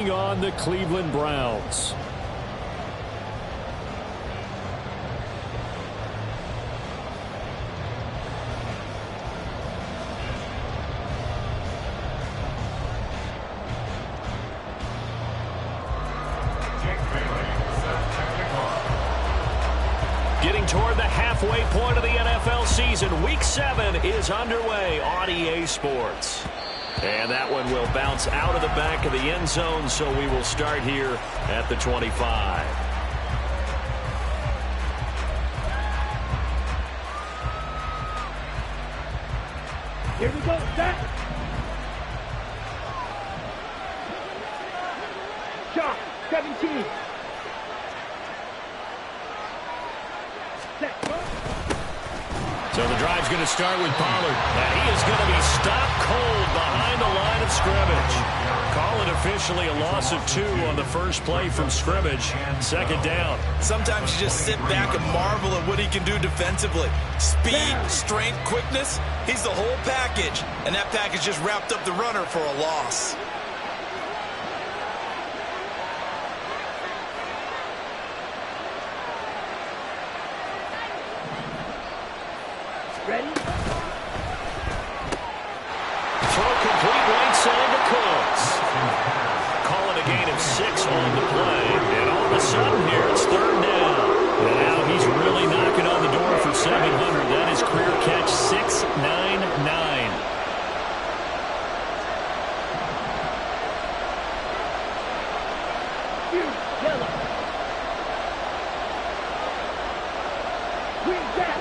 On the Cleveland Browns. Getting toward the halfway point of the NFL season. Week 7 is underway on EA Sports. And that one will bounce out of the back of the end zone, so we will start here at the 25. Here we go, set. Shot, 17. Set, go. So the drive's going to start with Pollard. And he is going to be stopped cold behind the line of scrimmage. Call it officially a loss of 2 on the first play from scrimmage. Second down. Sometimes you just sit back and marvel at what he can do defensively. Speed, strength, quickness. He's the whole package. And that package just wrapped up the runner for a loss. Ready? Throw complete right side to Cooks. Call it a gain of 6 on the play. And all of a sudden here it's third down. And now he's really knocking on the door for 700. That is career catch 699. Yellow. Green back.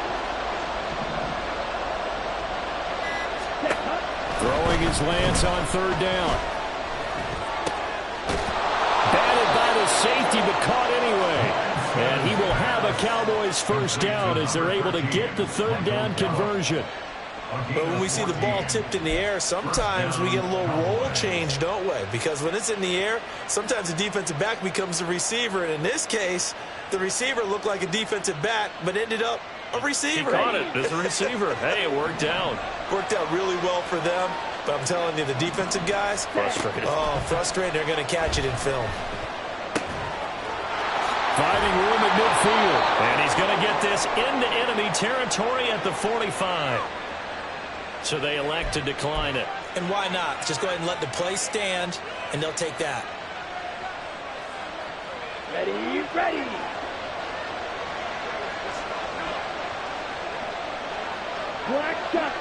Throwing his Lance on third down. Batted by the safety, but caught anyway. And he will have a Cowboys first down as they're able to get the third down conversion. But when we see the ball tipped in the air, sometimes we get a little roll change, don't we? Because when it's in the air, sometimes the defensive back becomes the receiver. And in this case, the receiver looked like a defensive back, but ended up a receiver. He caught it as a receiver. Hey, it worked out. Worked out really well for them. But I'm telling you, the defensive guys, Frustrated. Oh, frustrated. They're going to catch it in film. Finding room at midfield. And he's going to get this into enemy territory at the 45. So they elect to decline it. And why not? Just go ahead and let the play stand, and they'll take that. Ready, ready. Black shot.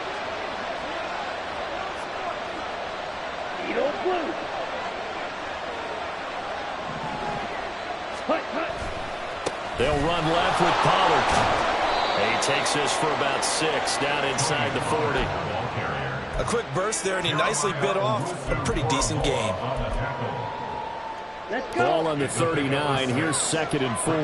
Needle blue. Hut, hut. They'll run left with Pollard. He takes this for about 6 down inside the 40. A quick burst there, and he nicely bit off a pretty decent game. Let's go. Ball on the 39. Here's 2nd and 4.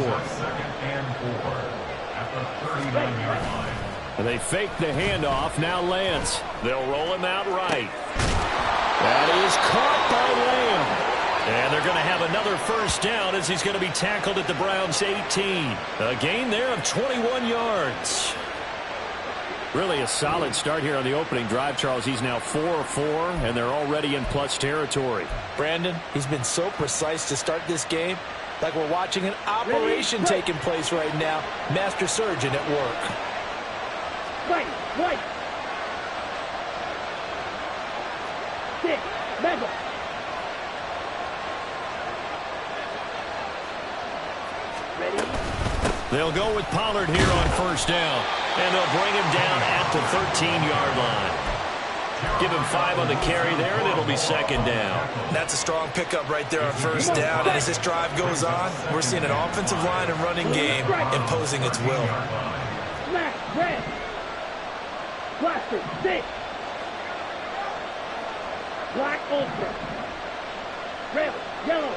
And they fake the handoff. Now Lance. They'll roll him out right. That is caught by Lamb. And they're going to have another first down as he's going to be tackled at the Browns' 18. A gain there of 21 yards. Really a solid start here on the opening drive, Charles. He's now 4 of 4, and they're already in plus territory. Brandon, he's been so precise to start this game. Like we're watching an operation taking place right now. Master surgeon at work. Right, right. 6, level. Ready? They'll go with Pollard here on first down, and they'll bring him down at the 13-yard line. Give him 5 on the carry there, and it'll be 2nd down. That's a strong pickup right there on first down. And as this drive goes on, we're seeing an offensive line and running game imposing its will. Black, red. Blaster, 6. Black, ultra. Red, yellow.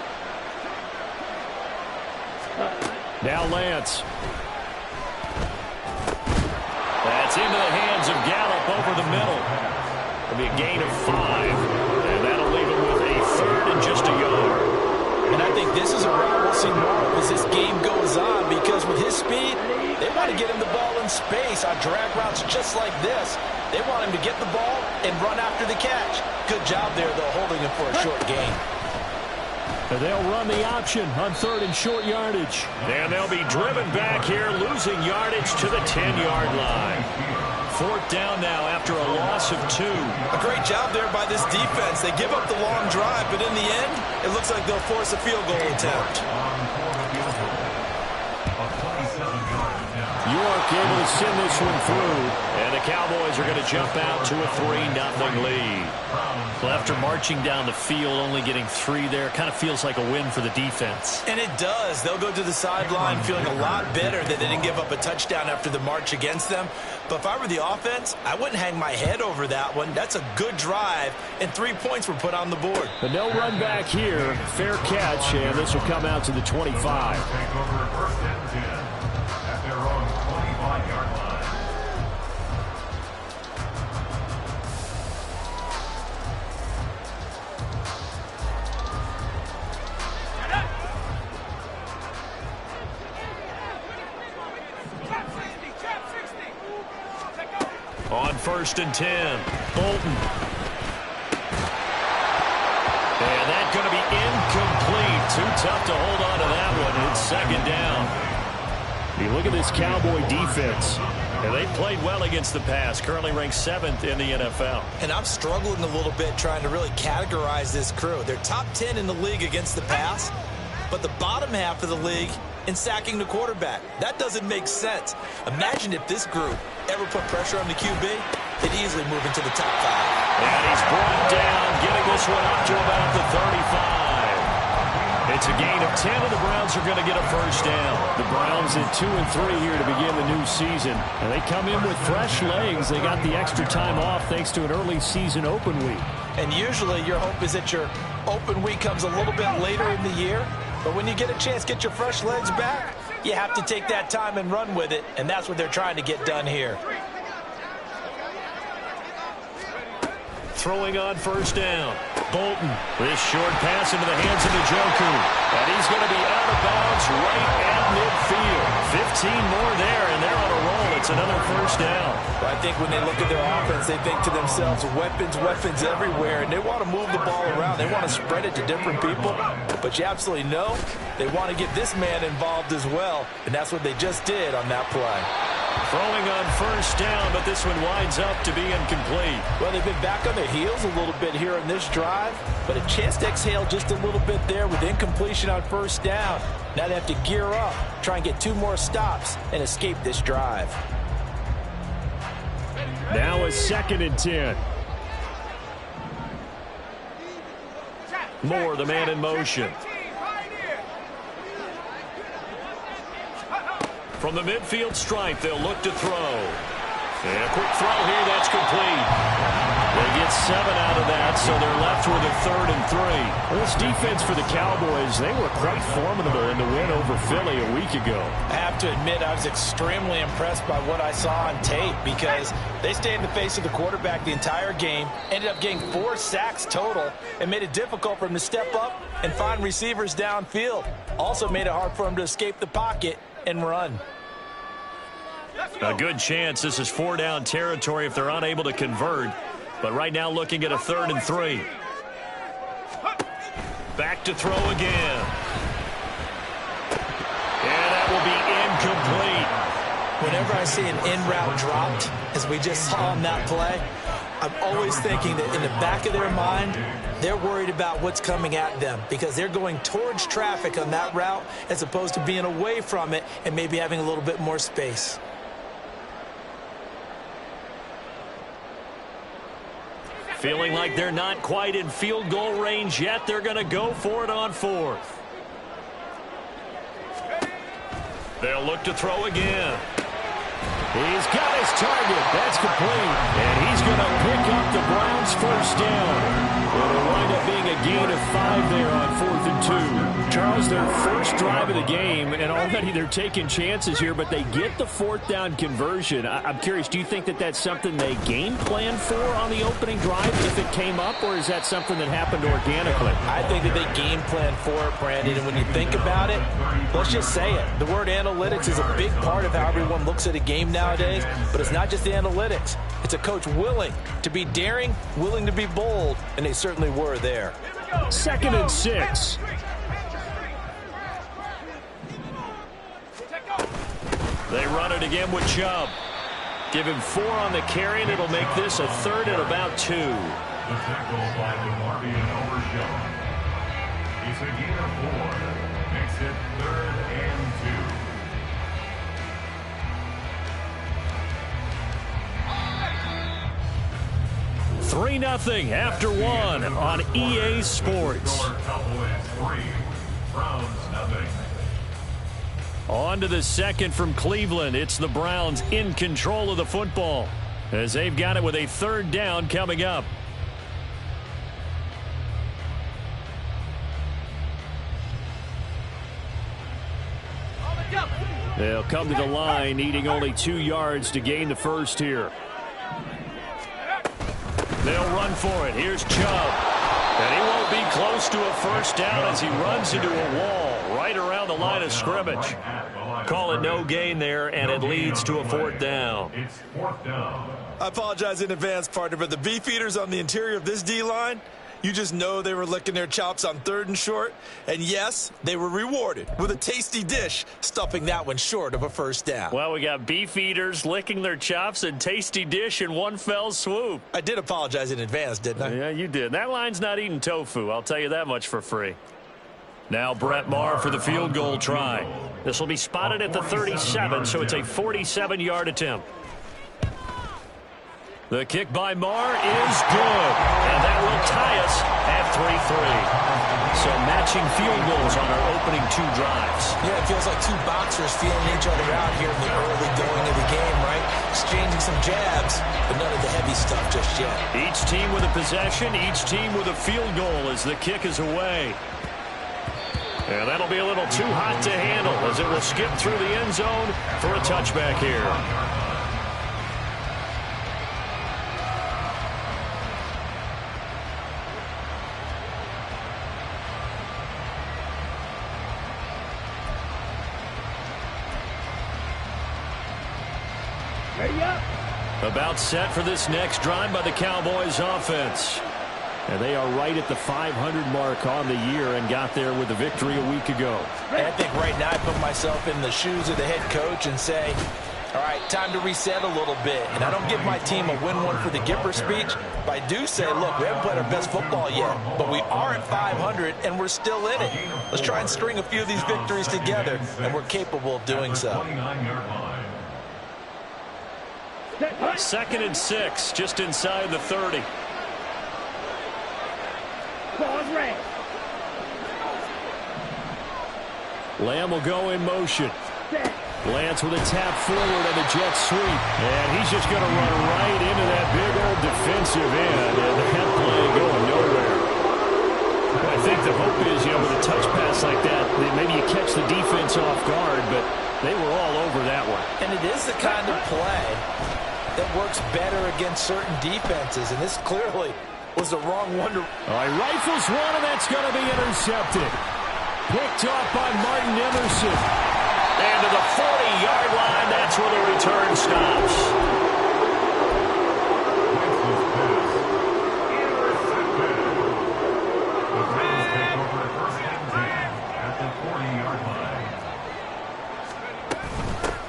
Now Lance. That's into the hands of Gallup over the middle. It'll be a gain of 5. And that'll leave him with a 3rd and just a yard. And I think this is a route we'll see more of as this game goes on, because with his speed, they want to get him the ball in space on drag routes just like this. They want him to get the ball and run after the catch. Good job there, though, holding him for a short gain. They'll run the option on 3rd and short yardage. And they'll be driven back here, losing yardage to the 10-yard line. 4th down now after a loss of 2. A great job there by this defense. They give up the long drive, but in the end, it looks like they'll force a field goal attempt. York able to send this one through, and the Cowboys are going to jump out to a 3-0 lead. Well, after marching down the field, only getting 3 there, kind of feels like a win for the defense. And it does. They'll go to the sideline feeling a lot better that they didn't give up a touchdown after the march against them. But if I were the offense, I wouldn't hang my head over that one. That's a good drive, and 3 points were put on the board. But no run back here. Fair catch, and this will come out to the 25. Take over 1st and 10 at their own 25-yard line. On 1st and 10, Bolton. And that's going to be incomplete. Too tough to hold on to that one. It's 2nd down. You look at this Cowboy defense, and they played well against the pass. Currently ranked 7th in the NFL. And I'm struggling a little bit trying to really categorize this crew. They're top 10 in the league against the pass, but the bottom half of the league in sacking the quarterback. That doesn't make sense. Imagine if this group ever put pressure on the QB, they'd easily move into the top 5. And he's brought down, getting this one up to about the 35. It's a gain of 10, and the Browns are going to get a 1st down. The Browns at 2 and 3 here to begin the new season. And they come in with fresh legs. They got the extra time off thanks to an early season open week. And usually your hope is that your open week comes a little bit later in the year. But when you get a chance to get your fresh legs back, you have to take that time and run with it. And that's what they're trying to get done here. Throwing on 1st down. Bolton. This short pass into the hands of Njoku. And he's going to be out of bounds right at midfield. 15 more there, and they're on a roll. It's another 1st down. But I think when they look at their offense, they think to themselves, weapons, weapons everywhere. And they want to move the ball around. They want to spread it to different people. But you absolutely know they want to get this man involved as well. And that's what they just did on that play. Throwing on 1st down, but this one winds up to be incomplete. Well, they've been back on their heels a little bit here on this drive, but a chance to exhale just a little bit there with incompletion on 1st down. Now they have to gear up, try and get 2 more stops, and escape this drive. Now a 2nd and 10. Moore, the man in motion. From the midfield stripe, they'll look to throw. And a quick throw here, that's complete. They get 7 out of that, so they're left with a 3rd and 3. Well, this defense for the Cowboys, they were quite formidable in the win over Philly a week ago. I have to admit, I was extremely impressed by what I saw on tape because they stayed in the face of the quarterback the entire game, ended up getting 4 sacks total, and made it difficult for him to step up and find receivers downfield. Also made it hard for him to escape the pocket and run. A good chance this is 4-down territory if they're unable to convert. But right now looking at a 3rd and 3. Back to throw again. And that will be incomplete. Whenever I see an in-route dropped, as we just saw on that play, I'm always thinking that in the back of their mind, they're worried about what's coming at them because they're going towards traffic on that route as opposed to being away from it and maybe having a little bit more space. Feeling like they're not quite in field goal range yet. They're going to go for it on 4th. They'll look to throw again. He's got his target. That's complete. And he's going to pick up the Browns' 1st down. It'll wind up being a gain of 5 there on 4th and 2. Charles, their first drive of the game, and already they're taking chances here, but they get the 4th down conversion. I'm curious, do you think that that's something they game plan for on the opening drive if it came up, or is that something that happened organically? I think that they game plan for it, Brandon, and when you think about it, let's just say it. The word analytics is a big part of how everyone looks at a game nowadays, but it's not just the analytics. It's a coach willing to be daring, willing to be bold, and they certainly were there. 2nd and 6. They run it again with Chubb. Give him 4 on the carry, and it'll make this a 3rd and about 2. The tackle by Marvian Overshown. He's a gain of 4. Makes it 3rd and 2. 3-0 after 1 on EA Sports. Cowboys 3, Browns 0. On to the second from Cleveland. It's the Browns in control of the football as they've got it with a 3rd down coming up. They'll come to the line, needing only 2 yards to gain the first here. They'll run for it. Here's Chubb. And he won't be close to a first down as he runs into a wall right around the line of scrimmage. Call it no gain there, and it leads to a 4th down. It's 4th down. I apologize in advance, partner, but the beefeaters on the interior of this D-line, you just know they were licking their chops on 3rd and short. And yes, they were rewarded with a tasty dish, stuffing that one short of a first down. Well, we got beefeaters licking their chops and tasty dish in one fell swoop. I did apologize in advance, didn't I? Yeah, you did. That line's not eating tofu. I'll tell you that much for free. Now Brett Maher for the field goal try. This will be spotted at the 37, so it's a 47-yard attempt. The kick by Maher is good, and that will tie us at 3-3. So matching field goals on our opening 2 drives. Yeah, it feels like 2 boxers feeling each other out here in the early going of the game, right? Exchanging some jabs, but none of the heavy stuff just yet. Each team with a possession, each team with a field goal as the kick is away. And that'll be a little too hot to handle as it will skip through the end zone for a touchback here. Ready up. About set for this next drive by the Cowboys offense. And they are right at the 500 mark on the year and got there with a victory a week ago. I think right now I put myself in the shoes of the head coach and say, all right, time to reset a little bit. And I don't give my team a win one for the Gipper speech, but I do say, look, we haven't played our best football yet, but we are at 500 and we're still in it. Let's try and string a few of these victories together, and we're capable of doing so. 29-yard line. 2nd and 6, just inside the 30. Pause red. Lamb will go in motion. Set. Lance with a tap forward on the jet sweep. And he's just going to run right into that big old defensive end. And that play going nowhere. I think the hope is, with a touch pass like that, maybe you catch the defense off guard, but they were all over that one. And it is the kind of play that works better against certain defenses. And this clearly was the wrong one to... All right, rifles one, and that's going to be intercepted. Picked off by Martin Emerson. And to the 40-yard line, that's where the return stops.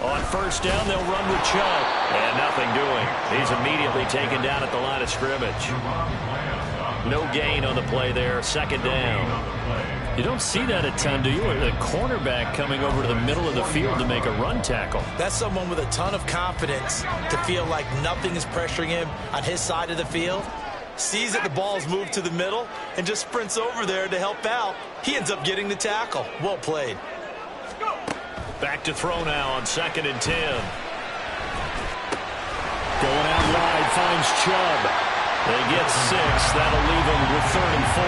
On first down, they'll run with Chubb. And nothing doing. He's immediately taken down at the line of scrimmage. No gain on the play there. 2nd down. You don't see that a ton, do you? A cornerback coming over to the middle of the field to make a run tackle. That's someone with a ton of confidence to feel like nothing is pressuring him on his side of the field. Sees that the ball's moved to the middle and just sprints over there to help out. He ends up getting the tackle. Well played. Back to throw now on 2nd and 10. Going out wide, finds Chubb. They get 6. That'll leave him with 3rd and 4.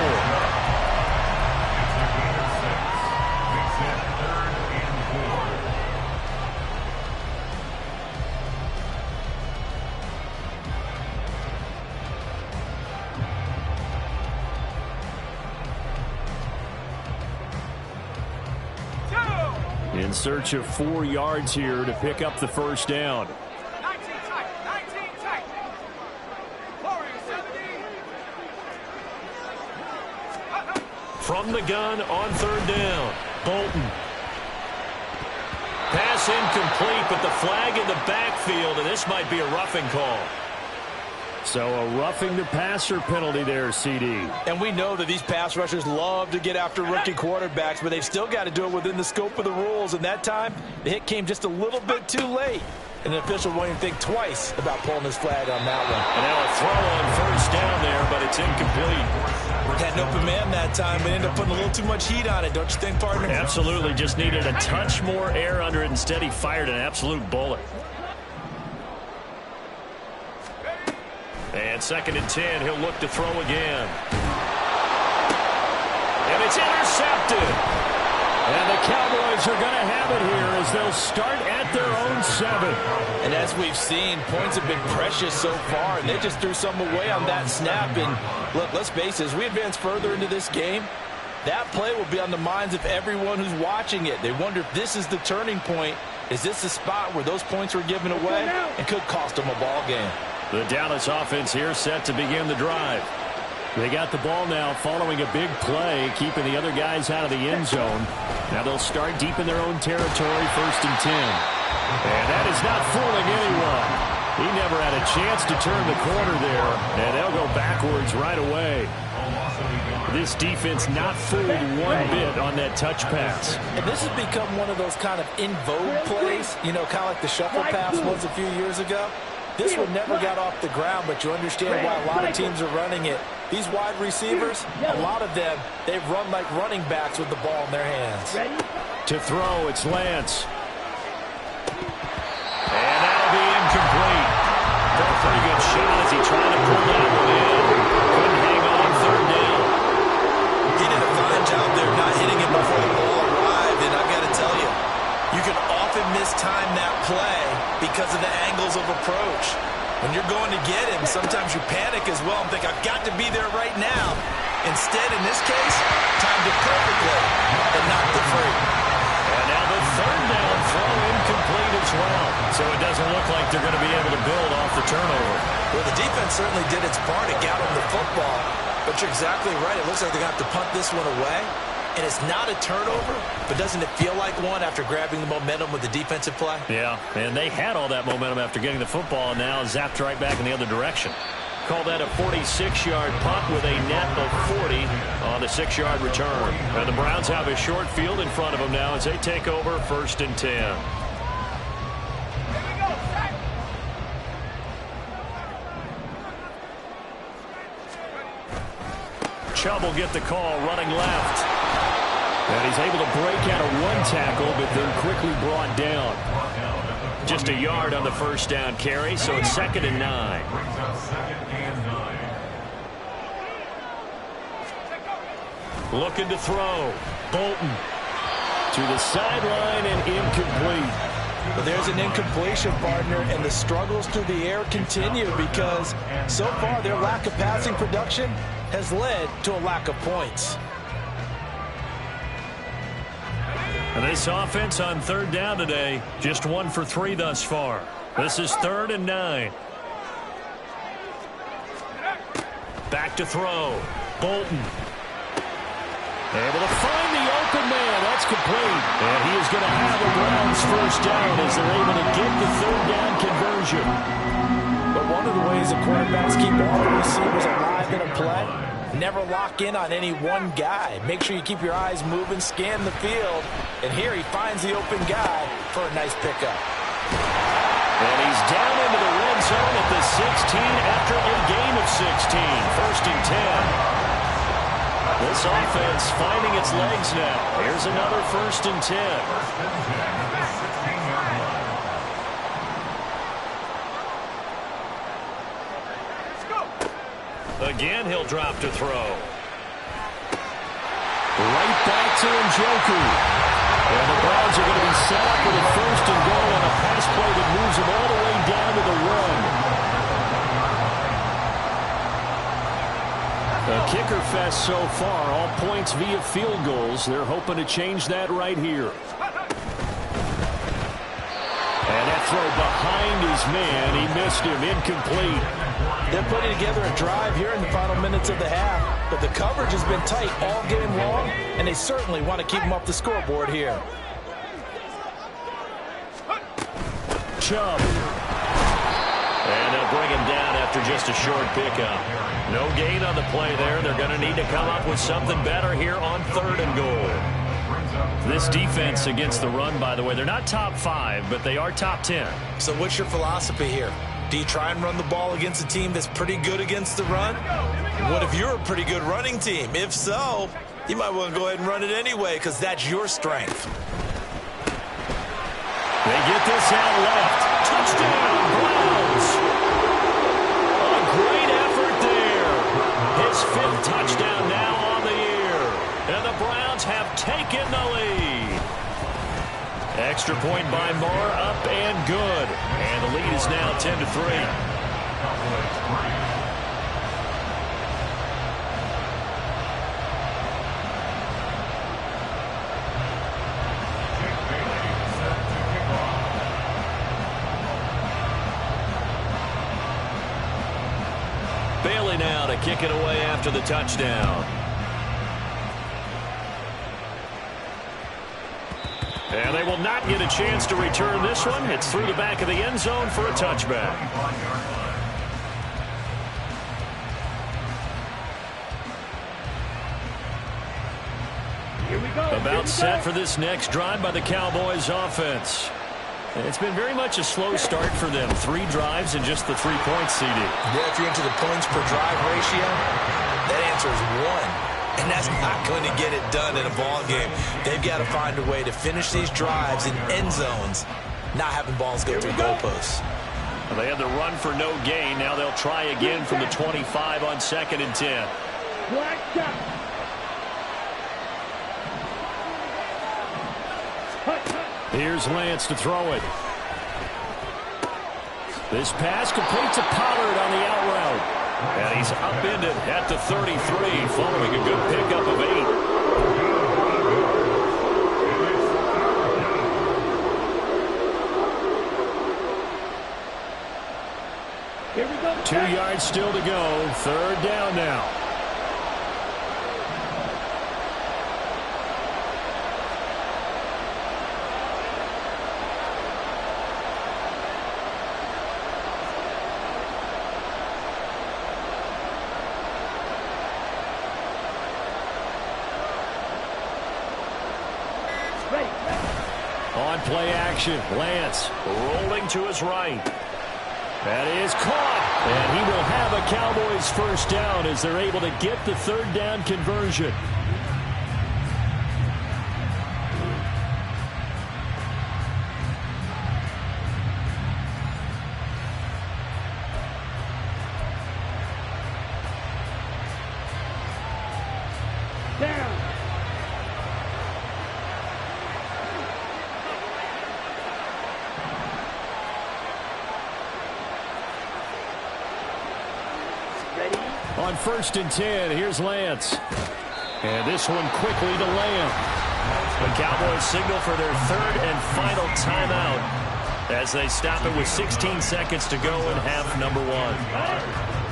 In search of 4 yards here to pick up the first down. 19 tight. From the gun on 3rd down. Bolton. Pass pass incomplete, but the flag in the backfield, and this might be a roughing call. So a roughing the passer penalty there, CD. And we know that these pass rushers love to get after rookie quarterbacks, but they've still got to do it within the scope of the rules. And that time, the hit came just a little bit too late. And the official won't even think twice about pulling his flag on that one. And now a throw on first down there, but it's incomplete. Had an open man that time, but ended up putting a little too much heat on it, don't you think, partner? Absolutely. Just needed a touch more air under it. Instead, he fired an absolute bullet. And 2nd and 10, he'll look to throw again. And it's intercepted. And the Cowboys are going to have it here as they'll start at their own 7. And as we've seen, points have been precious so far, and they just threw some away on that snap. And look, let's face it, as we advance further into this game, that play will be on the minds of everyone who's watching it. They wonder if this is the turning point. Is this the spot where those points were given away and could cost them a ball game? The Dallas offense here set to begin the drive. They got the ball now following a big play, keeping the other guys out of the end zone. Now they'll start deep in their own territory, 1st and 10. And that is not fooling anyone. He never had a chance to turn the corner there, and they'll go backwards right away. This defense not fooled one bit on that touch pass. And this has become one of those kind of in vogue plays, you know, kind of like the shuffle pass was a few years ago. This one never got off the ground, but you understand why a lot of teams are running it. These wide receivers, a lot of them, they've run like running backs with the ball in their hands. To throw, it's Lance. And that'll be incomplete. Got a pretty good shot as he tried to pull that one in. Couldn't hang on 3rd down. He did a fine job there not hitting it before the ball arrived, and I've got to tell you, you can often mistime that play because of the angles of approach. When you're going to get him, sometimes you panic as well and think, I've got to be there right now. Instead, in this case, timed it perfectly and knocked it free. And now the 3rd down throw incomplete as well. So it doesn't look like they're going to be able to build off the turnover. Well, the defense certainly did its part to get them the football. But you're exactly right. It looks like they're going to have to punt this one away. And it's not a turnover, but doesn't it feel like one after grabbing the momentum with the defensive play? Yeah, and they had all that momentum after getting the football, and now zapped right back in the other direction. Call that a 46-yard punt with a net of 40 on the 6-yard return. And the Browns have a short field in front of them now as they take over 1st and 10. Chubb will get the call running left. And he's able to break out of one tackle, but then quickly brought down. Just a yard on the 1st down carry, so it's 2nd and 9. Looking to throw. Bolton to the sideline and incomplete. Well, there's an incompletion, partner, and the struggles through the air continue because so far their lack of passing production has led to a lack of points. And this offense on 3rd down today, just 1 for 3 thus far. This is 3rd and 9. Back to throw. Bolton. Able to find the open man. That's complete. And he is going to have the Browns 1st down as they're able to get the 3rd down conversion. But one of the ways the quarterbacks keep all the receivers alive in a play, never lock in on any one guy. Make sure you keep your eyes moving, scan the field. And here he finds the open guy for a nice pickup. And he's down into the red zone at the 16 after a gain of 16. 1st and 10. This offense finding its legs now. Here's another 1st and 10. Again, he'll drop to throw. Right back to Njoku. And the Browns are going to be set up with a 1st and goal on a pass play that moves them all the way down to the run. A kicker fest so far, all points via field goals. They're hoping to change that right here. And that throw behind his man, he missed him, incomplete. They're putting together a drive here in the final minutes of the half, but the coverage has been tight all game long, and they certainly want to keep them off the scoreboard here. Chubb. And they'll bring him down after just a short pickup. No gain on the play there. They're going to need to come up with something better here on 3rd and goal. This defense against the run, by the way, they're not top 5, but they are top 10. So what's your philosophy here? Do you try and run the ball against a team that's pretty good against the run? What if you're a pretty good running team? If so, you might want to go ahead and run it anyway because that's your strength. They get this out left. Touchdown, Browns. A great effort there. His 5th touchdown now on the year. And the Browns have taken the lead. Extra point by Moore, up and good. And the lead is now 10-3. Bailey now to kick it away after the touchdown. And they will not get a chance to return this one. It's through the back of the end zone for a touchback. Here we go. About set for this next drive by the Cowboys offense. It's been very much a slow start for them. 3 drives and just the 3 points, CD. Yeah, if you're into the points per drive ratio, that answer is 1. And that's not going to get it done in a ball game. They've got to find a way to finish these drives in end zones, not having balls go through goalposts. Well, they had the run for no gain. Now they'll try again from the 25 on 2nd and 10. Black shot. Here's Lance to throw it. This pass complete to Pollard on the out route. And he's upended at the 33 following a good pickup of 8. Here we go. 2 yards still to go. 3rd down now. On play action, Lance rolling to his right. That is caught, and he will have a Cowboys 1st down as they're able to get the 3rd down conversion. Down. On 1st and 10, here's Lance. And this one quickly to Lamb. The Cowboys signal for their 3rd and final timeout as they stop it with 16 seconds to go in half number 1.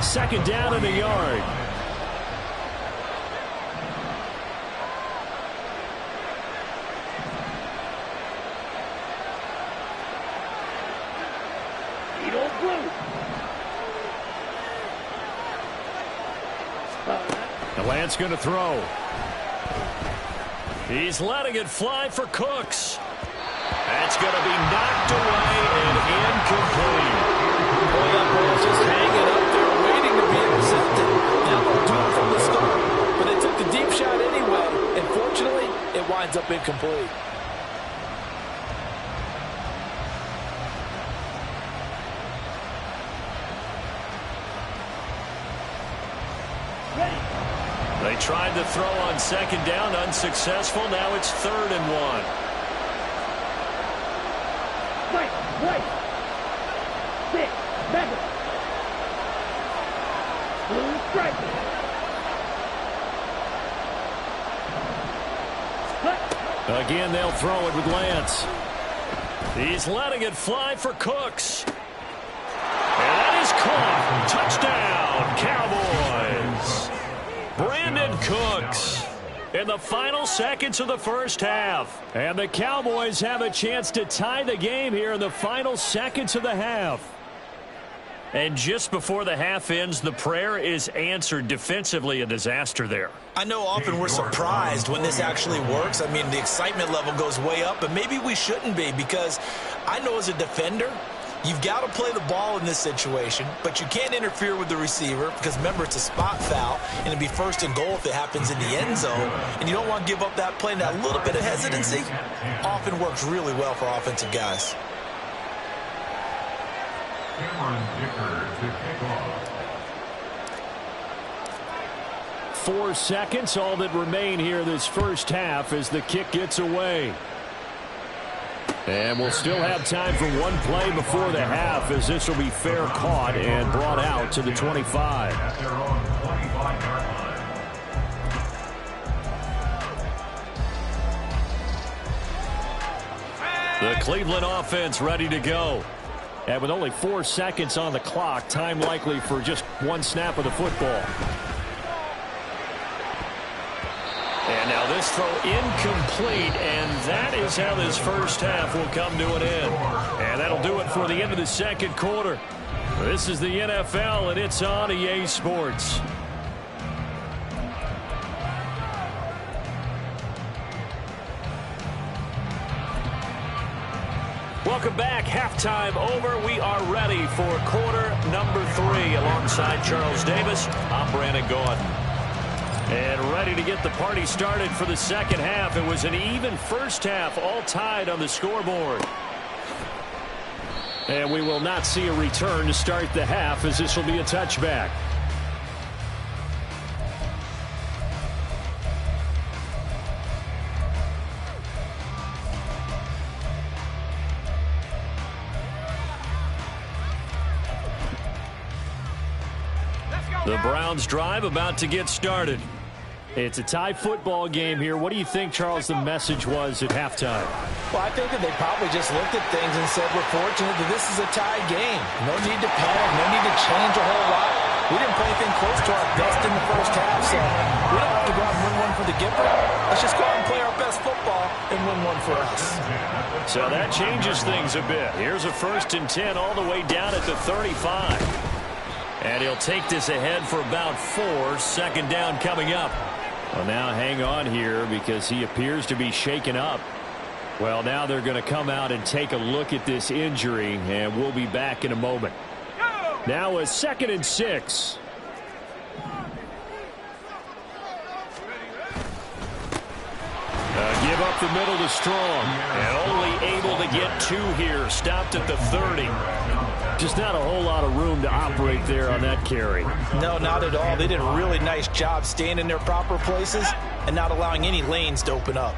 2nd down in the yard. Eagle blue. And Lance going to throw. He's letting it fly for Cooks. That's going to be knocked away and incomplete. Boy, that ball's just hanging up there waiting to be intercepted. Now they'll do it from the start. But they took the deep shot anyway. And fortunately, it winds up incomplete. They tried to throw on 2nd down, unsuccessful. Now it's 3rd and 1. Right. 6, 7. Blue stripe. Again, they'll throw it with Lance. He's letting it fly for Cooks. And that is caught. Touchdown, Cowboys. Brandon Cooks. in the final seconds of the first half. And the Cowboys have a chance to tie the game here in the final seconds of the half. And just before the half ends, the prayer is answered. Defensively, a disaster there. I know often we're surprised when this actually works. I mean, the excitement level goes way up, but maybe we shouldn't be, because I know as a defender, you've got to play the ball in this situation, but you can't interfere with the receiver because, remember, it's a spot foul, and it'd be first and goal if it happens in the end zone, and you don't want to give up that play. And that little bit of hesitancy often works really well for offensive guys. Cameron Dicker to kick off. 4 seconds, all that remain here this first half as the kick gets away. And we'll still have time for one play before the half, as this will be fair caught and brought out to the 25. At their own 25-yard line. The Cleveland offense ready to go. And with only 4 seconds on the clock, time likely for just one snap of the football. And now this throw incomplete, and that is how this first half will come to an end. And that'll do it for the end of the second quarter. This is the NFL, and it's on EA Sports. Welcome back. Halftime over. We are ready for quarter number 3. Alongside Charles Davis, I'm Brandon Gordon. And ready to get the party started for the second half. It was an even first half, all tied on the scoreboard. And we will not see a return to start the half, as this will be a touchback. The Browns drive about to get started. It's a tie football game here. What do you think, Charles, the message was at halftime? Well, I think that they probably just looked at things and said, we're fortunate that this is a tie game. No need to panic, no need to change a whole lot. We didn't play anything close to our best in the first half, so we don't have to go out and win one for the giver. Let's just go out and play our best football and win one for us. So that changes things a bit. Here's a 1st and 10 all the way down at the 35. And he'll take this ahead for about 4. Second down coming up. Well, now hang on here because he appears to be shaken up. Well, now they're going to come out and take a look at this injury, and we'll be back in a moment. Now a 2nd and 6. Give up the middle to Strong. And only able to get 2 here. Stopped at the 30. Just not a whole lot of room to operate there on that carry. No, not at all. They did a really nice job staying in their proper places and not allowing any lanes to open up.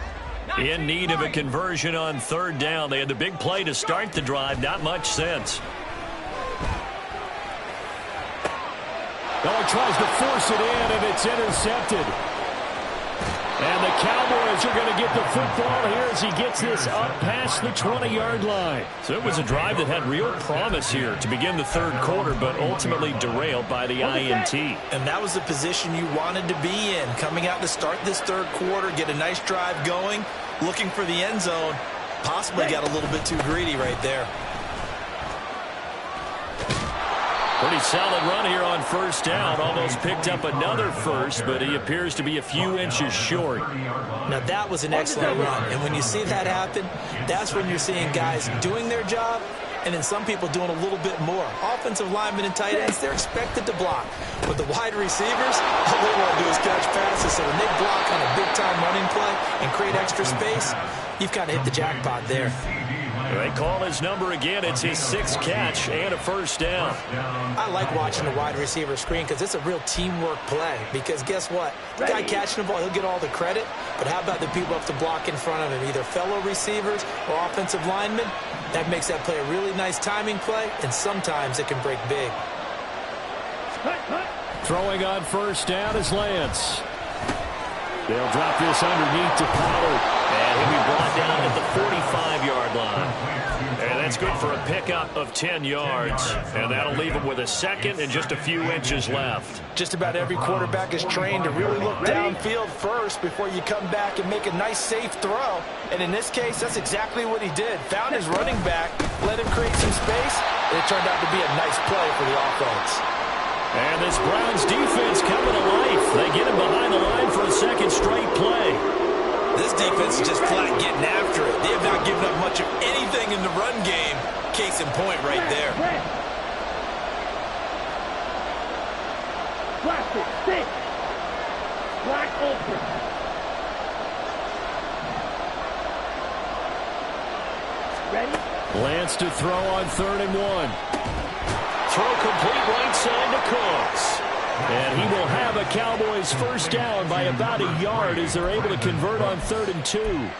In need of a conversion on 3rd down. They had the big play to start the drive. Not much sense. Oh, tries to force it in, and it's intercepted. And the Cowboys are going to get the football here as he gets this up past the 20-yard line. So it was a drive that had real promise here to begin the 3rd quarter, but ultimately derailed by the INT. And that was the position you wanted to be in, coming out to start this 3rd quarter, get a nice drive going, looking for the end zone. Possibly got a little bit too greedy right there. Pretty solid run here on 1st down. Almost picked up another first, but he appears to be a few inches short. Now, that was an excellent run. And when you see that happen, that's when you're seeing guys doing their job and then some people doing a little bit more. Offensive linemen and tight ends, they're expected to block. But the wide receivers, all they want to do is catch passes. So when they block on a big-time running play and create extra space, you've kind of hit the jackpot there. They call his number again. It's his 6th catch and a 1st down. I like watching the wide receiver screen because it's a real teamwork play. Because guess what? The guy catching the ball, he'll get all the credit. But how about the people who have to block in front of him, either fellow receivers or offensive linemen? That makes that play a really nice timing play, and sometimes it can break big. Throwing on 1st down is Lance. They'll drop this underneath to Pollard. And he'll be brought down at the 45-yard line. And that's good for a pickup of 10 yards, and that'll leave him with a second and just a few inches left. Just about every quarterback is trained to really look downfield first before you come back and make a nice, safe throw. And in this case, that's exactly what he did. Found his running back, let him create some space, and it turned out to be a nice play for the offense. And this Browns defense coming to life. They get him behind the line for a second straight play. This defense is just flat getting after it. They have not given up much of anything in the run game. Case in point right there. Plastic, stick. Black open. Ready? Lance to throw on 3rd and 1. Throw complete right side to Cooks. And he will have a Cowboys first down by about a yard as they're able to convert on 3rd and 2.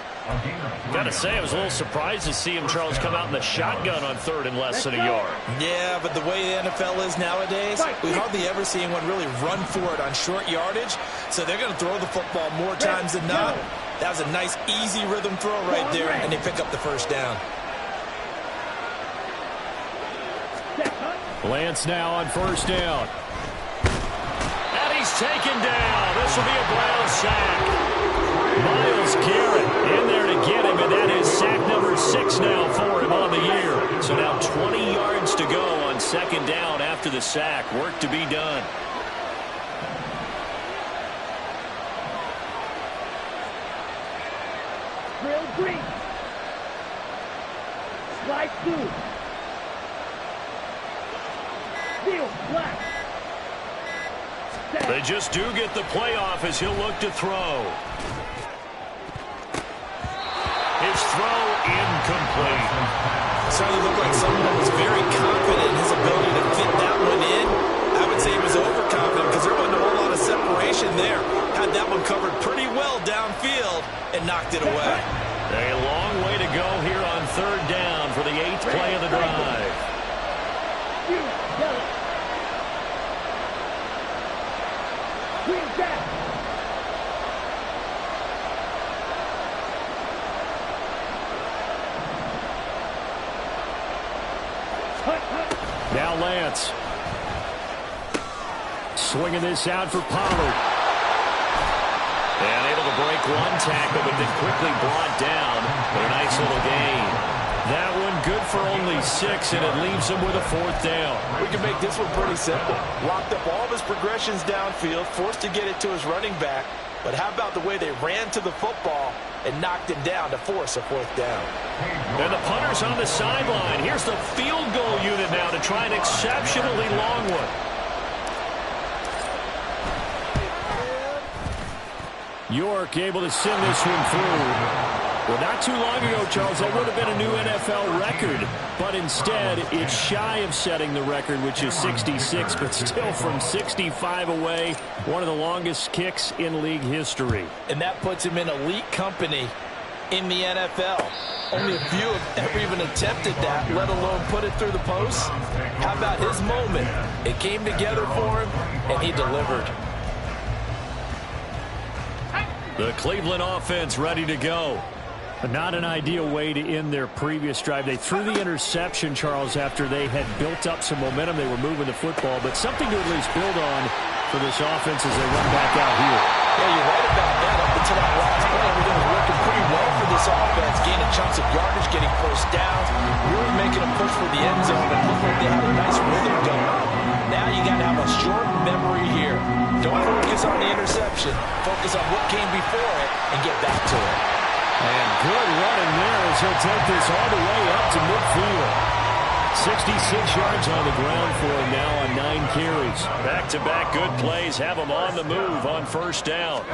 Got to say, I was a little surprised to see him, Charles, come out in the shotgun on 3rd and less than a yard. Yeah, but the way the NFL is nowadays, we hardly ever see anyone really run for it on short yardage. So they're going to throw the football more times than not. That was a nice, easy rhythm throw right there, and they pick up the first down. Lance now on 1st down. And he's taken down. This will be a Brown sack. Myles Garrett in there to get him, and that is sack number 6 now for him on the year. So now 20 yards to go on 2nd down after the sack. Work to be done. Drill green. Slide 2. Black. They just do get the playoff as he'll look to throw. His throw incomplete. Certainly looked like someone was very confident in his ability to fit that one in. I would say he was overconfident because there wasn't a whole lot of separation there. Had that one covered pretty well downfield and knocked it away. A long way to go here on 3rd down for the 8th play of the drive. Now Lance. Swinging this out for Pollard. And able to break one tackle, but then quickly brought down for a nice little gain. That one good for only 6, and it leaves him with a 4th down. We can make this one pretty simple. Locked up all of his progressions downfield, forced to get it to his running back. But how about the way they ran to the football and knocked him down to force a 4th down? And the punter's on the sideline. Here's the field goal unit now to try an exceptionally long one. York able to send this one through. Well, not too long ago, Charles, that would have been a new NFL record. But instead, it's shy of setting the record, which is 66, but still from 65 away, one of the longest kicks in league history. And that puts him in elite company in the NFL. Only a few have ever even attempted that, let alone put it through the post. How about his moment? It came together for him, and he delivered. The Cleveland offense ready to go. Not an ideal way to end their previous drive. They threw the interception, Charles, after they had built up some momentum. They were moving the football, but something to at least build on for this offense as they run back out here. Yeah, you're right about that. Up until that last play, everything was working pretty well for this offense, gaining chunks of yardage, getting first downs, really making a push for the end zone, and looked like they had a nice rhythm going. Now you got to have a short memory here. Don't focus on the interception. Focus on what came before it and get back to it. And good running there as he'll take this all the way up to midfield. 66 yards on the ground for him now on 9 carries. Back-to-back good plays have him on the move on 1st down.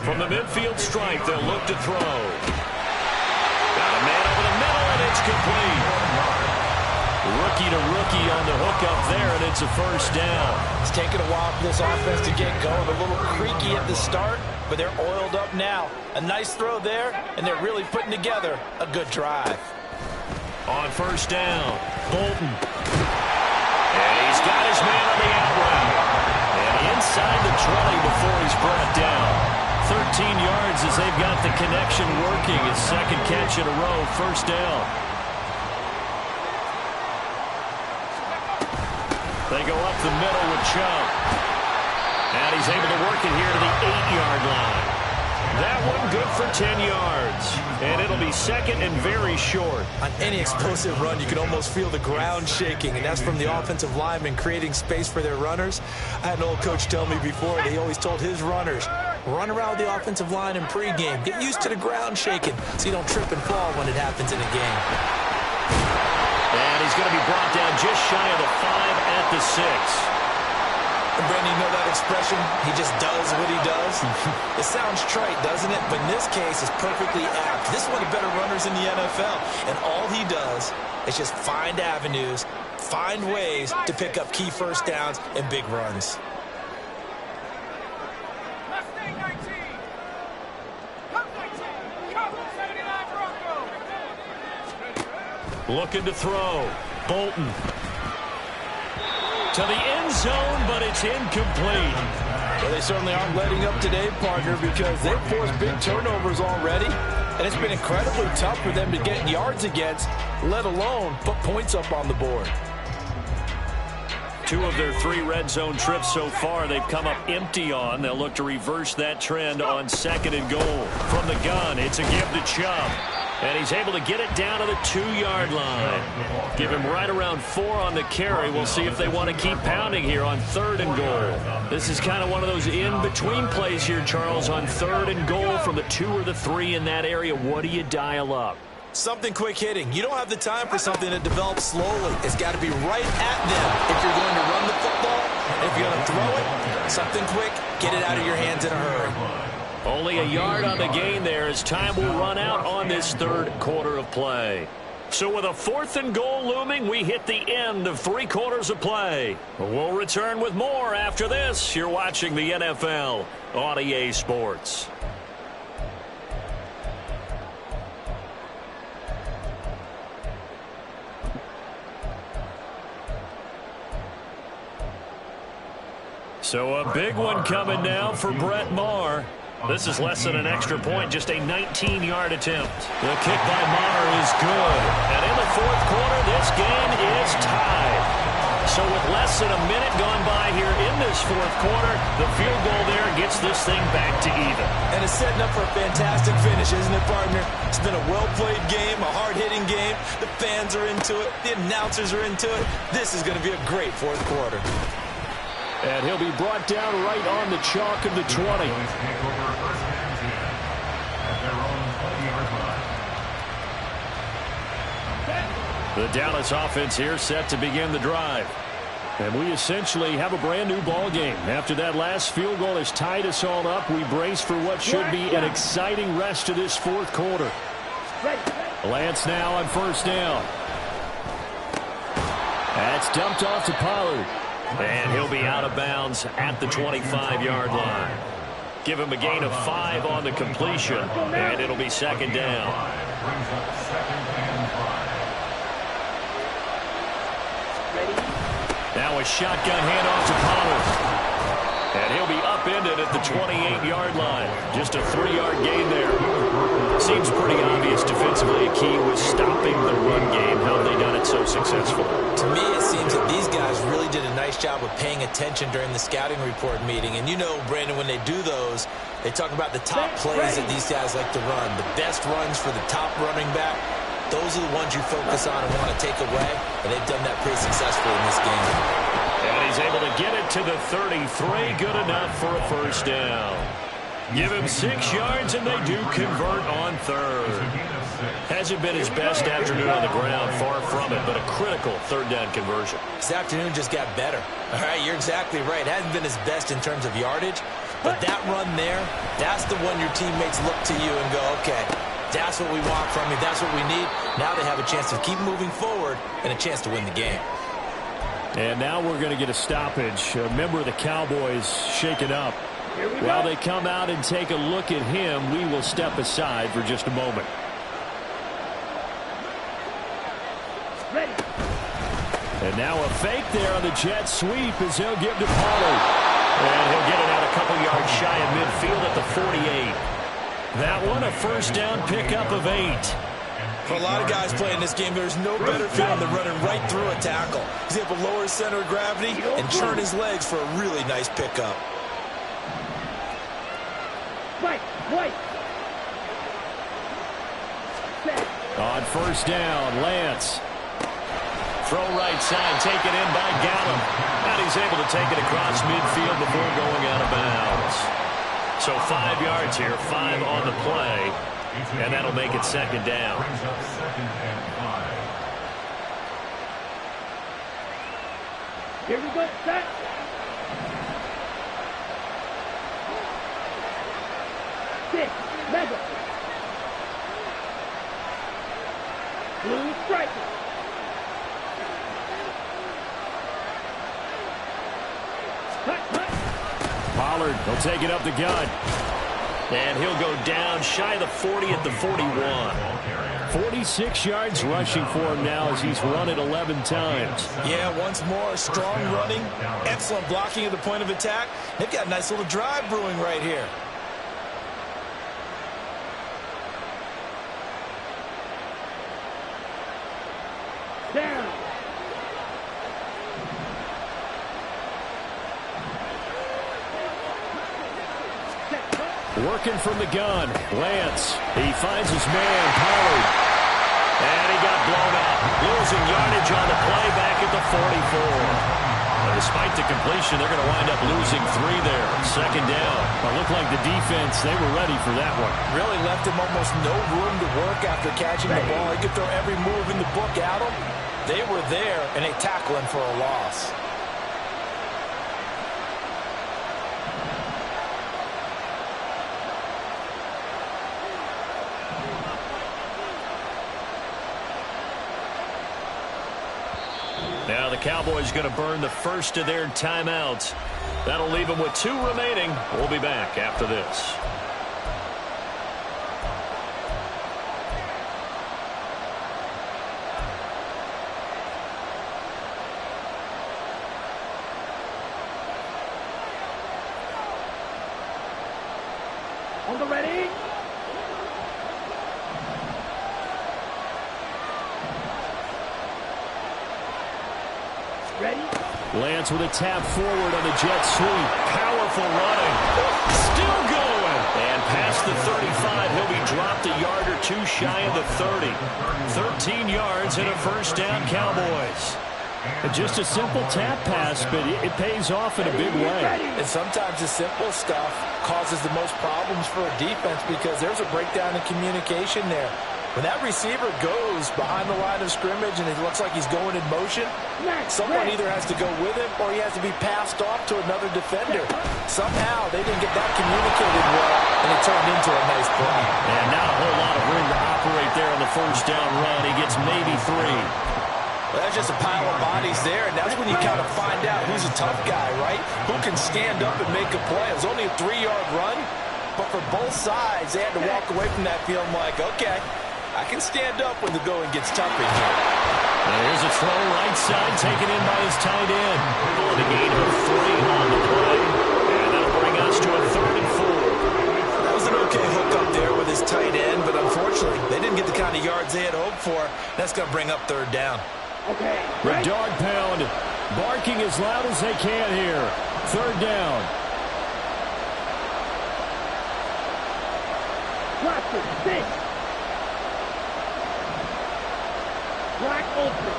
From the midfield stripe, they'll look to throw. Got a man over the middle, and it's complete. Rookie to rookie on the hook up there, and it's a 1st down. It's taken a while for this offense to get going. A little creaky at the start, but they're oiled up now. A nice throw there, and they're really putting together a good drive. On 1st down, Bolton. And he's got his man on the out route. And inside the 20 before he's brought down. 13 yards as they've got the connection working. His 2nd catch in a row, 1st down. They go up the middle with Chubb. And he's able to work it here to the 8-yard line. That one good for 10 yards. And it'll be second and very short. On any explosive run, you can almost feel the ground shaking, and that's from the offensive linemen creating space for their runners. I had an old coach tell me before, that he always told his runners, run around the offensive line in pregame. Get used to the ground shaking so you don't trip and fall when it happens in a game. And he's going to be brought down just shy of the 5 at the 6. Brandon, you know that expression? He just does what he does. It sounds trite, doesn't it? But in this case, it's perfectly apt. This is one of the better runners in the NFL. And all he does is just find avenues, find ways to pick up key first downs and big runs. Mustang 19. Come 19. Come 79 Bronco. Looking to throw. Bolton. To the end zone, but it's incomplete. Well, they certainly aren't letting up today, partner, because they've forced big turnovers already, and it's been incredibly tough for them to get yards against, let alone put points up on the board. 2 of their 3 red zone trips so far they've come up empty on. They'll look to reverse that trend on 2nd and goal. From the gun, it's a give to Chubb. And he's able to get it down to the 2-yard line. Give him right around 4 on the carry. We'll see if they want to keep pounding here on 3rd and goal. This is kind of one of those in-between plays here, Charles, on 3rd and goal from the 2 or the 3 in that area. What do you dial up? Something quick hitting. You don't have the time for something that develops slowly. It's got to be right at them if you're going to run the football. If you're going to throw it, something quick, get it out of your hands in a hurry. Only a yard on the gain there as time will run out on this 3rd quarter of play. So with a 4th and goal looming, we hit the end of 3 quarters of play. We'll return with more after this. You're watching the NFL on EA Sports. So a big one coming now for Brett Maher. This is less than an extra point, just a 19-yard attempt. The kick by Maher is good. And in the 4th quarter, this game is tied. So with less than a minute gone by here in this 4th quarter, the field goal there gets this thing back to even. And it's setting up for a fantastic finish, isn't it, partner? It's been a well-played game, a hard-hitting game. The fans are into it. The announcers are into it. This is going to be a great 4th quarter. And he'll be brought down right on the chalk of the 20. The Dallas offense here set to begin the drive. And we essentially have a brand new ball game. After that last field goal has tied us all up, we brace for what should be an exciting rest of this 4th quarter. Lance now on 1st down. That's dumped off to Pollard. And he'll be out of bounds at the 25-yard line. Give him a gain of 5 on the completion, and it'll be 2nd down. Now a shotgun handoff to Pollard. And he'll be upended at the 28-yard line. Just a 3-yard gain there. Seems pretty obvious defensively a key was stopping the run game. How have they done it so successful? To me, it seems that these guys really did a nice job of paying attention during the scouting report meeting. And you know, Brandon, when they do those, they talk about the top plays that these guys like to run. The best runs for the top running back. Those are the ones you focus on and want to take away. And they've done that pretty successfully in this game. And he's able to get it to the 33. Good enough for a 1st down. Give him 6 yards, and they do convert on 3rd. Hasn't been his best afternoon on the ground, far from it, but a critical 3rd down conversion. This afternoon just got better. All right, you're exactly right. Hasn't been his best in terms of yardage, but that run there, that's the one your teammates look to you and go, okay, that's what we want from you. That's what we need. Now they have a chance to keep moving forward and a chance to win the game. And now we're going to get a stoppage. A member of the Cowboys shaken up. While they come out and take a look at him, we will step aside for just a moment. And now a fake there on the jet sweep as he'll give to Pollard. And he'll get it out a couple yards shy of midfield at the 48. That one a 1st down pickup of 8. For a lot of guys playing this game, there's no better feeling than running right through a tackle. He's able to lower his center of gravity and turn his legs for a really nice pickup. On first down, Lance. Throw right side, taken in by Gallup. And he's able to take it across midfield before going out of bounds. So 5 yards here, 5 on the play. And that'll make it second down. Brings up 2nd and 5. Here we go, set. Six, mega. Blue striker. Pollard will take it up the gut. And he'll go down shy of the 40 at the 41. 46 yards rushing for him now as he's run it 11 times. Yeah, once more, strong running, excellent blocking at the point of attack. They've got a nice little drive brewing right here. Down. Working from the gun, Lance. He finds his man, Pollard. And he got blown up. Losing yardage on the play back at the 44. But despite the completion, they're going to wind up losing 3 there. Second down. It looked like the defense, they were ready for that one. Really left him almost no room to work after catching the ball. He could throw every move in the book at him. They were there, and they tackle him for a loss. Now the Cowboys going to burn the first of their timeouts. That'll leave them with 2 remaining. We'll be back after this. On the ready. Ready. Lance with a tap forward on the jet sweep. Powerful running. Still going. And past the 35, he'll be dropped a yard or 2 shy of the 30. 13 yards and a first down, Cowboys. Just a simple tap pass, but it pays off in a big way. And sometimes the simple stuff causes the most problems for a defense because there's a breakdown in communication there. When that receiver goes behind the line of scrimmage and it looks like he's going in motion, someone either has to go with him or he has to be passed off to another defender. Somehow they didn't get that communicated well, and it turned into a nice play. And not a whole lot of room to operate there on the first down run. He gets maybe 3. Well, that's just a pile of bodies there, and that's when you kind of find out who's a tough guy, right? Who can stand up and make a play. It was only a 3-yard run, but for both sides, they had to walk away from that feeling like, okay, I can stand up when the going gets tough in here. And here's a throw right side taken in by his tight end. On the gain of 3 on the play. And that'll bring us to a 3rd and 4. That was an okay hook up there with his tight end, but unfortunately, they didn't get the kind of yards they had hoped for. That's going to bring up 3rd down. Okay. The dog pound barking as loud as they can here. 3rd down. Cluster, 6. Black Ultra.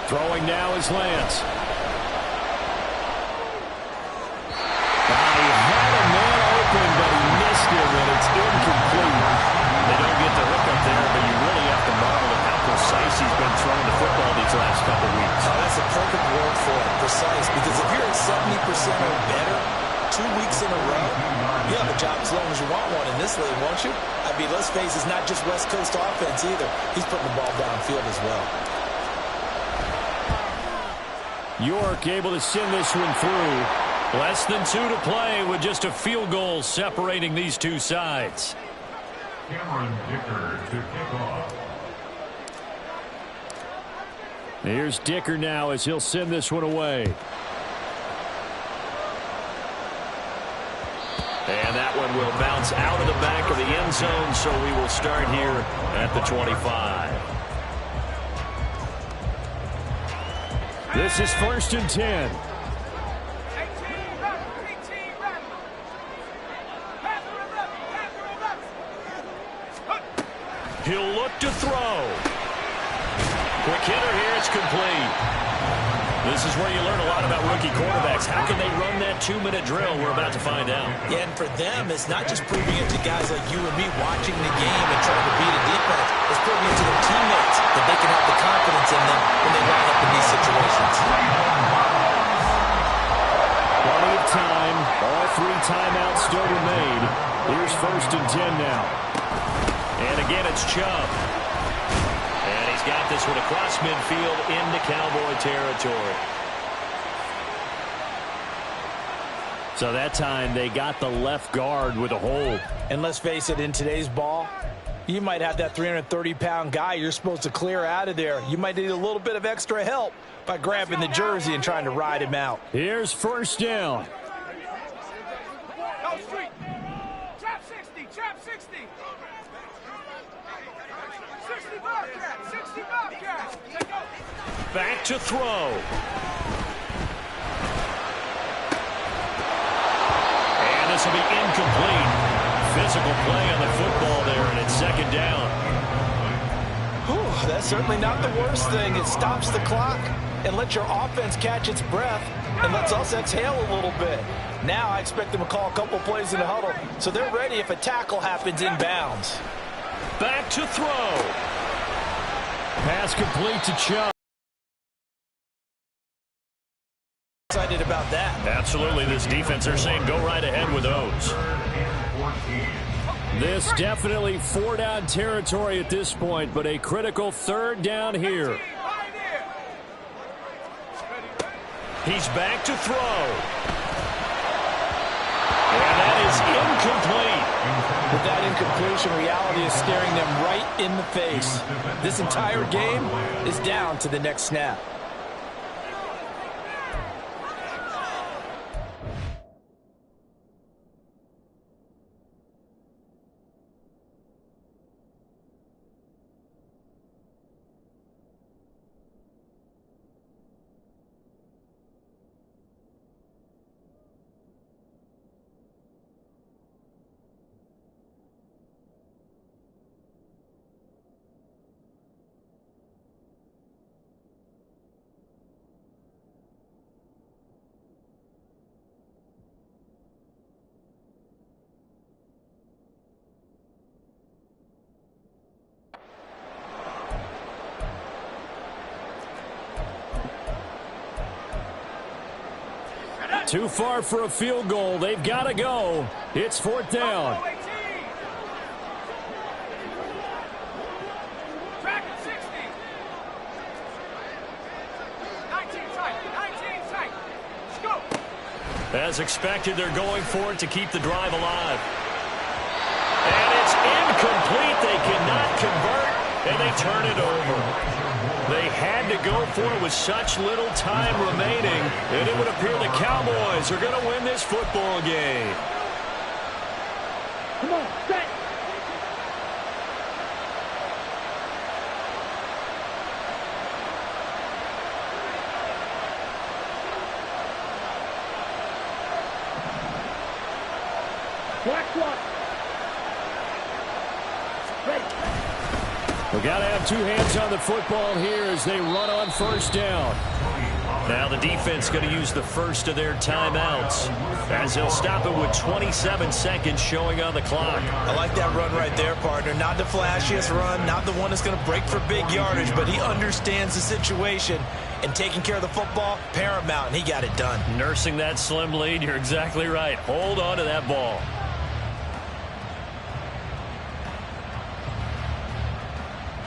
Throwing now is Lance. He had a man open, but he missed him, and it's incomplete. They don't get the hook up there, but you really have to marvel at how precise he's been throwing the football these last couple weeks. Oh, that's a perfect word for it, precise, because if you're at 70% or better 2 weeks in a row, you have a job as long as you want one in this league, won't you? I mean, let's face it, it's not just West Coast offense either. He's putting the ball downfield as well. York able to send this one through. Less than 2 to play with just a field goal separating these 2 sides. Cameron Dicker to kick off. Here's Dicker now as he'll send this one away. And that one will bounce out of the back of the end zone, so we will start here at the 25. This is 1st and 10. He'll look to throw. Quick hitter here, it's complete. This is where you learn a lot about rookie quarterbacks. How can they run that 2-minute drill? We're about to find out. Yeah, and for them, it's not just proving it to guys like you and me watching the game and trying to beat a defense. It's proving it to their teammates that they can have the confidence in them when they line up in these situations. Plenty of time. All 3 timeouts still remain. Here's 1st and 10 now. And again, it's Chubb. And he's got this one across midfield into Cowboy territory. So that time they got the left guard with a hold. And let's face it, in today's ball, you might have that 330-pound guy you're supposed to clear out of there. You might need a little bit of extra help by grabbing the jersey and trying to ride him out. Here's 1st down. Go street. Trap 60. Trap 60. 60 Bobcat. 60 Bobcat. Take off. Back to throw. And this will be incomplete. Physical play on the football there, and it's 2nd down. Whew, that's certainly not the worst thing. It stops the clock and lets your offense catch its breath and lets us exhale a little bit. Now I expect them to call a couple plays in the huddle, so they're ready if a tackle happens inbounds. Back to throw. Pass complete to Chubb. Excited about that. Absolutely, this defense, they're saying go right ahead with those. This definitely 4-down territory at this point, but a critical 3rd down here. He's back to throw. And that is incomplete. With that incompletion, reality is staring them right in the face. This entire game is down to the next snap. Too far for a field goal. They've got to go. It's 4th down. Track 60. 19 tight. 19 tight. Let's go. As expected, they're going for it to keep the drive alive. And it's incomplete. They cannot convert, and they turn it over. They had to go for it with such little time remaining, and it would appear the Cowboys are going to win this football game. Come on, set. Black one. Ready. We've got to have 2 hands on the football here as they run on 1st down. Now the defense going to use the first of their timeouts as they'll stop it with 27 seconds showing on the clock. I like that run right there, partner. Not the flashiest run, not the one that's going to break for big yardage, but he understands the situation, and taking care of the football, paramount, and he got it done. Nursing that slim lead, you're exactly right. Hold on to that ball.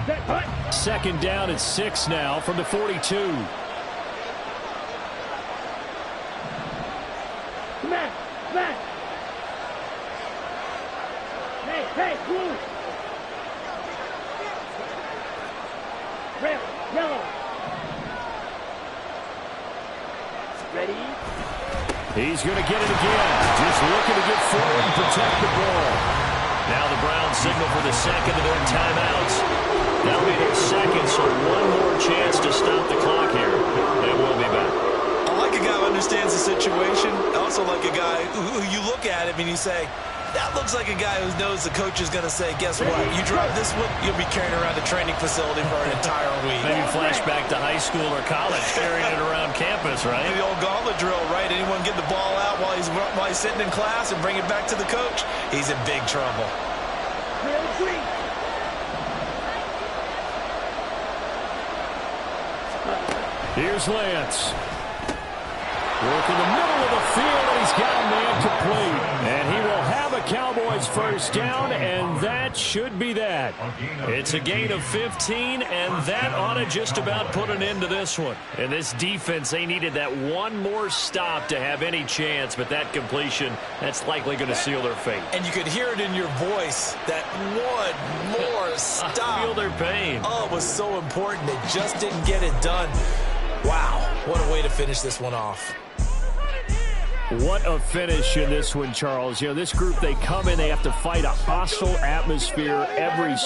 Set, cut. 2nd down at 6 now from the 42. Smash, smash. Hey, blue. Red, yellow. Ready? He's going to get it again. Just looking to get forward and ball. Now the Browns signal for the second of their timeouts. That'll be their second, so one more chance to stop the clock here. They will be back. I like a guy who understands the situation. I also like a guy who you look at him and you say, that looks like a guy who knows the coach is going to say, guess what? You drop this one, you'll be carrying around a training facility for an entire week. Maybe flashback to high school or college, carrying it around campus, right? The old gauntlet drill, right? Anyone get the ball out while he's sitting in class and bring it back to the coach? He's in big trouble. Here's Lance. Work in the middle of the field, and he's got a man complete. And he will have a Cowboys first down, and that should be that. It's a gain of 15, and that ought to just about put an end to this one. And this defense, they needed that one more stop to have any chance, but that completion, that's likely going to seal their fate. And you could hear it in your voice, that one more stop. I feel their pain. Oh, it was so important. They just didn't get it done. Wow, what a way to finish this one off. What a finish in this one, Charles. You know, this group, they come in, they have to fight a hostile atmosphere every